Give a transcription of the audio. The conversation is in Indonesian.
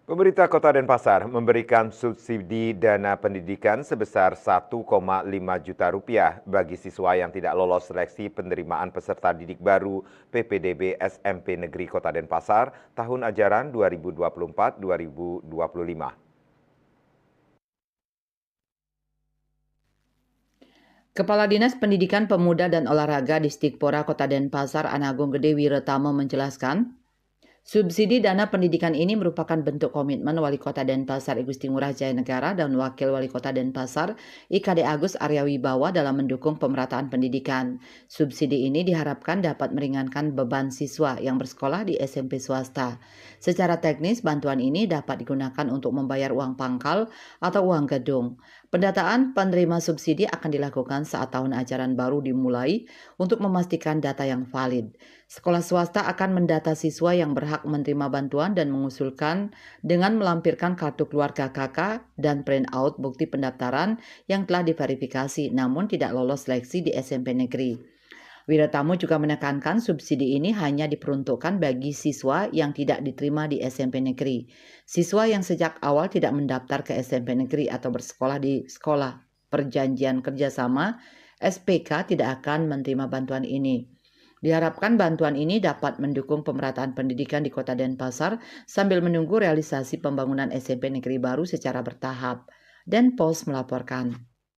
Pemerintah Kota Denpasar memberikan subsidi dana pendidikan sebesar 1,5 juta rupiah bagi siswa yang tidak lolos seleksi penerimaan peserta didik baru PPDB SMP Negeri Kota Denpasar tahun ajaran 2024-2025. Kepala Dinas Pendidikan Pemuda dan Olahraga Distikpora Kota Denpasar Anagung Gede Wiretamo menjelaskan, subsidi dana pendidikan ini merupakan bentuk komitmen Wali Kota Denpasar I Gusti Ngurah Jaya Negara dan Wakil Wali Kota Denpasar IKD Agus Arya Wibawa dalam mendukung pemerataan pendidikan. Subsidi ini diharapkan dapat meringankan beban siswa yang bersekolah di SMP swasta. Secara teknis, bantuan ini dapat digunakan untuk membayar uang pangkal atau uang gedung. Pendataan penerima subsidi akan dilakukan saat tahun ajaran baru dimulai untuk memastikan data yang valid. Sekolah swasta akan mendata siswa yang berhak menerima bantuan dan mengusulkan dengan melampirkan kartu keluarga KK dan print out bukti pendaftaran yang telah diverifikasi namun tidak lolos seleksi di SMP negeri. Wiratamo juga menekankan subsidi ini hanya diperuntukkan bagi siswa yang tidak diterima di SMP negeri. Siswa yang sejak awal tidak mendaftar ke SMP negeri atau bersekolah di sekolah perjanjian kerjasama SPK tidak akan menerima bantuan ini. Diharapkan bantuan ini dapat mendukung pemerataan pendidikan di Kota Denpasar sambil menunggu realisasi pembangunan SMP negeri baru secara bertahap. Denpos melaporkan.